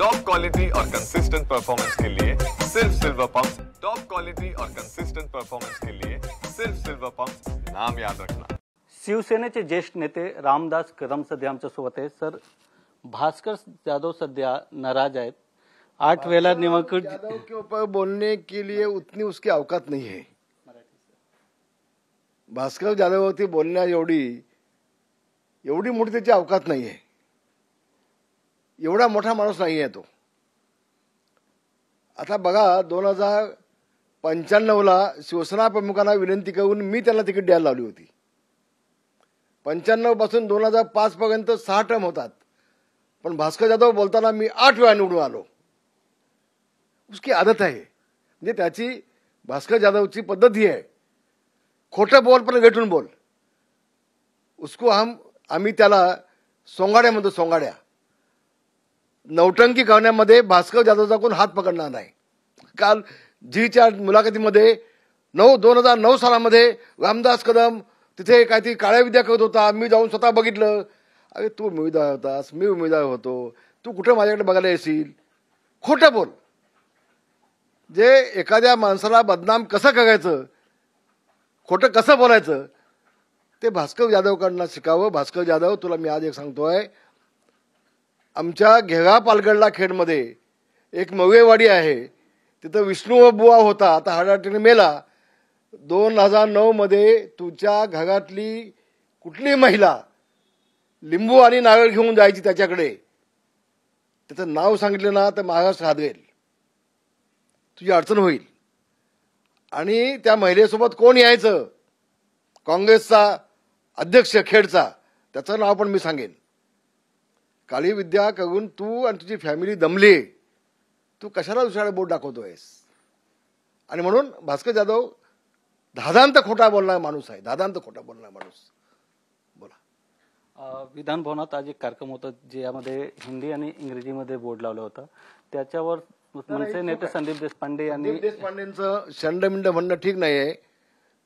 Top quality और consistent performance के लिए सिर्फ सिल्वर पंप्स। टॉप क्वालिटी और कंसिस्टेंट परफॉर्मेंस के लिए सिर्फ सिल्वर पंप्स, नाम याद रखना। शिवसेनेचे ज्येष्ठ नेते रामदास कदम सध्या आमच्या सोबत आहेत। सर, भास्कर जाधव सध्या नाराज आहेत। 8 वेळा निवडणूक यादव के ऊपर बोलने के लिए उतनी उसकी औकात नहीं है। भास्कर जाधववरती बोलण्या एवढी मोठी त्याची औकात नाही आहे। एवढा मोठा माणूस नाही आहे तो। आता बघा 2095 ला शिवसेना प्रमुखांना विनंती करून मी त्यांना तिकीट द्यायला लावली होती। 95 पासून 2005 पर्यंत 6 टर्म होतात, पण भास्कर जाधव बोलताना मी 8 वेळा निवडून आलो। उसकी आदत आहे, म्हणजे त्याची भास्कर जाधवची पद्धत ही आहे, खोटं बोल पण वेटून बोल। उसको आम्ही त्याला सोंगाड्या म्हणतो, सोंगाड्या। नौटंकी करण्यामध्ये भास्कर जाधवचा कोण हात पकडणार नाही। काल जीच्या मुलाखतीमध्ये 2009 सालामध्ये रामदास कदम तिथे काहीतरी काळ्या विद्या करत होता, मी जाऊन स्वतः बघितलं। अरे तू उमेदवार होतास, मी उमेदवार होतो, तू कुठे माझ्याकडे बघायला येशील? खोटं बोल। जे एखाद्या माणसाला बदनाम कसं करायचं, खोटं कसं बोलायचं, ते भास्कर जाधवकडनं शिकावं। भास्कर जाधव, तुला मी आज एक सांगतोय, आमच्या घेरा पालगडला खेडमध्ये एक मवेवाडी आहे, तिथं विष्णू बुवा होता, आता हार्ट अटॅकने मेला। 2009 मध्ये तुझ्या घरातली कुठली महिला लिंबू आणि नारळ घेऊन जायची त्याच्याकडे, त्याचं नाव सांगितलं ना तर महाराष्ट्र हादरेल, तुझी अडचण होईल। आणि त्या महिलेसोबत कोण यायचं, काँग्रेसचा अध्यक्ष खेडचा, त्याचं नाव पण मी सांगेन। काळी विद्या करून तू आणि तुझी फॅमिली दमली, तू कशाला दुसऱ्याला बोट दाखवतोयस? आणि म्हणून भास्कर जाधव धादांत खोटा बोलणारा माणूस आहे, धादांत खोटा बोलणारा माणूस। बोला। विधान भवनात आज एक कार्यक्रम होता, ज्यामध्ये हिंदी आणि इंग्रजीमध्ये बोर्ड लावला होता। त्याच्यावर मनसे नेते संदीप देशपांडे यांनी, देशपांडेंचं शंडमिंड म्हणणं ठीक नाही आहे,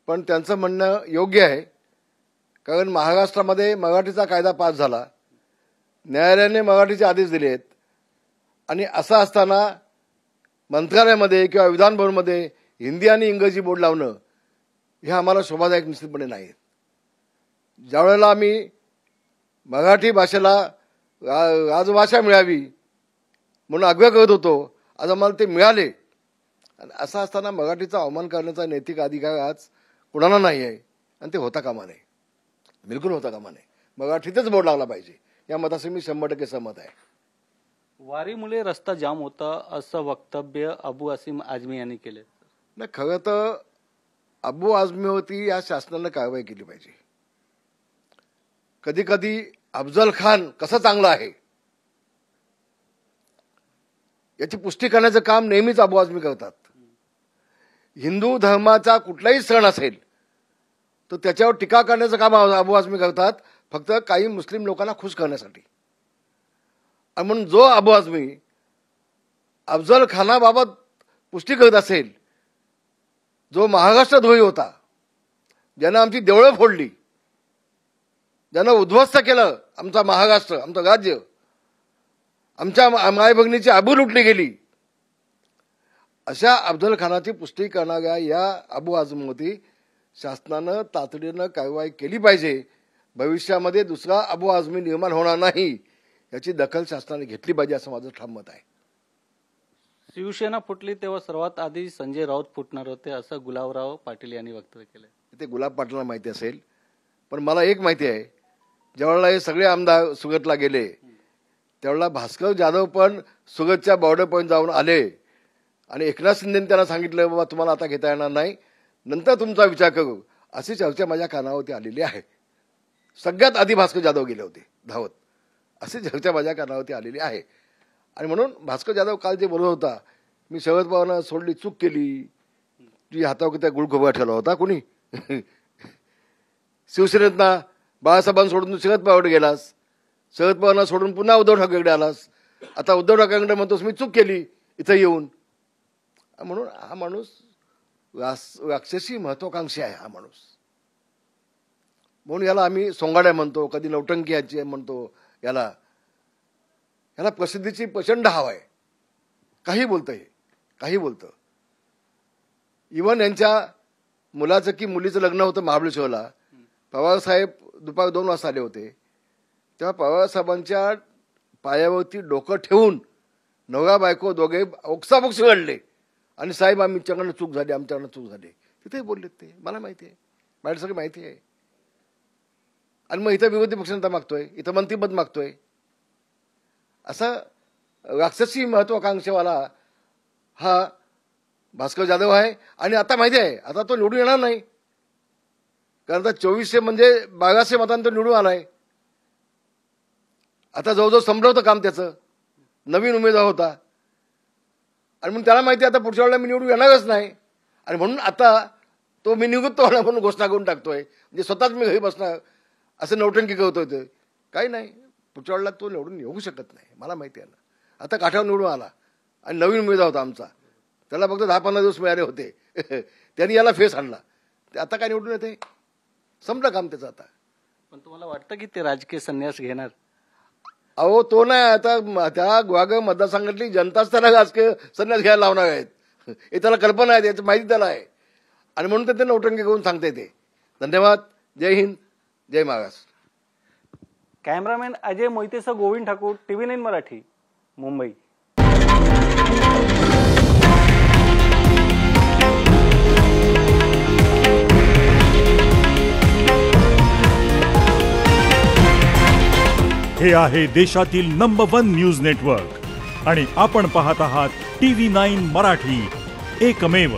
पण त्यांचं म्हणणं योग्य आहे। कारण महाराष्ट्रामध्ये मराठीचा कायदा पास झाला, न्यायालयाने मराठीचे आदेश दिले आहेत, आणि असं असताना मंत्रालयामध्ये किंवा विधान भवनमध्ये हिंदी आणि इंग्रजी बोर्ड लावणं हे आम्हाला शोभादायक निश्चितपणे नाही। ज्यावेळेला आम्ही मराठी भाषेला राजभाषा मिळावी म्हणून आग्रह करत होतो, आज आम्हाला ते मिळाले। आणि असं असताना मराठीचा अवमान करण्याचा नैतिक अधिकार आज कुणाला नाही आहे, आणि ते होता कामा नये, बिलकुल होता कामा नये। मराठीतच बोर्ड लावला पाहिजे, या मताशी मी 100% सहमत आहे। वारीमुळे रस्ता जाम होता असं वक्तव्य अबू आसिम आझमी यांनी केले। नाही, खरं तर अबू आझमीवरती या शासनानं कारवाई केली पाहिजे। कधी कधी अफजल खान कसं चांगलं आहे याची पुष्टी करण्याचं काम नेहमीच अबू आझमी करतात। हिंदू धर्माचा कुठलाही सण असेल तर त्याच्यावर टीका करण्याचं काम अबू आझमी करतात, फक्त काही मुस्लिम लोकांना खुश करण्यासाठी। आणि म्हणून जो अबू आझमी अफजल खानाबाबत पुष्टी करत असेल, जो महाराष्ट्रद्रोही होता, ज्यानं आमची देवळं फोडली, ज्यानं उद्ध्वस्त केलं आमचा महाराष्ट्र, आमचं राज्य, आमच्या माय भगिनीची आबरू लुटली गेली, अशा अफजल खानाची पुष्टी करणाऱ्या या अबू आझमीवरती शासनानं तातडीनं कारवाई केली पाहिजे। भविष्यामध्ये दुसरा अबू आझमी निर्माण होणार नाही याची दखल शासनाने घेतली पाहिजे, असं माझं ठाम मत आहे। शिवसेना फुटली तेव्हा सर्वात आधी संजय राऊत फुटणार होते, असं गुलाबराव पाटील यांनी वक्तव्य केलं। ते गुलाब पाटलांना माहिती असेल, पण मला एक माहिती आहे, ज्यावेळेला हे सगळे आमदार सुरतला गेले त्यावेळेला भास्कर जाधव पण सुरतच्या बॉर्डरपर्यंत जाऊन आले, आणि एकनाथ शिंदेने त्यांना सांगितलं, बाबा तुम्हाला आता घेता येणार नाही, नंतर तुमचा विचार करू, अशी चर्चा माझ्या कानावरती आलेली आहे। सगळ्यात आधी भास्कर जाधव गेले होते धावत, अशी चर्चा माझ्या कानावरती आलेली आहे। आणि म्हणून भास्कर जाधव काल जे बोलत होता, मी शरद पवारांना सोडली, चूक केली, तुझ्या हातावर त्या गुळखोबरा ठेवला होता कोणी? शिवसेनेतना बाळासाहेबांना सोडून शरद पवारकडे गेलास, शरद पवारांना सोडून पुन्हा उद्धव ठाकरेकडे आलास, आता उद्धव ठाकरेकडे म्हणतोस मी चूक केली इथं येऊन। म्हणून हा माणूस राक्षसी महत्वाकांक्षी आहे हा माणूस, म्हणून याला आम्ही सोंगाड्या म्हणतो, कधी नौटंकी म्हणतो याला। याला प्रसिद्धीची प्रचंड हवा आहे. काही बोलतंय, काही बोलतं. इव्हन यांच्या मुलाचं की मुलीचं लग्न होतं महाबळेश्वरला. पवारसाहेब दुपारी 2 वाजता आले होते. तेव्हा पवारसाहेबांच्या पायावरती डोकं ठेवून नवरा बायको दोघे ओक्साबोक्स रडले आणि साहेब आमच्याकडनं चूक झाली, आमच्याकडनं चूक झाली. तिथे बोललेत ते. मला माहिती आहे, मला सगळं माहिती आहे. आणि मग इथं विरोधी पक्षनेता मागतोय, इथं मंत्रीपद मागतोय. असा राक्षसी महत्वाकांक्षेवाला हा भास्कर जाधव आहे. आणि आता माहिती आहे, आता तो निवडून येणार नाही, कारण आता 2400 म्हणजे 1200 मतांनी तो निवडून आलाय. आता जवळजवळ संपलं होतं काम त्याचं. नवीन उमेदवार होता आणि म्हणून त्याला माहिती आहे आता पुढच्या वेळेला मी निवडून येणारच नाही. आणि म्हणून आता तो मी निवृत्त होणार म्हणून घोषणा करून टाकतोय. म्हणजे स्वतःच मी घरी बसणार असं नौटंकी करतोय. ते काही नाही, पुढच्या वेळेला तो निवडून येऊ शकत नाही, मला माहिती आहे ना. आता काठावर निवडून आला आणि नवीन उमेदवार होता आमचा, त्याला फक्त 10-15 दिवस मिळाले होते. त्यांनी याला फेस आणला. ते आता काय निवडून येते, संपलं काम त्याचं आता. पण तुम्हाला वाटतं की ते राजकीय संन्यास घेणार? अहो तो नाही, आता त्या गुहागर मतदारसंघातली जनताच त्याला राजकीय संन्यास घ्यायला लावणार आहेत. हे त्याला कल्पना आहे, त्याची माहिती त्याला आहे. आणि म्हणून ते नौटंकी करून सांगता येते. धन्यवाद. जय हिंद, जय महाराष्ट्र. कॅमेरामॅन अजय मोहितेसह गोविंद ठाकूर, TV9 मराठी, मुंबई. हे आहे देशातील नंबर 1 न्यूज नेटवर्क आणि आपण पाहत आहात TV9 मराठी, एकमेव.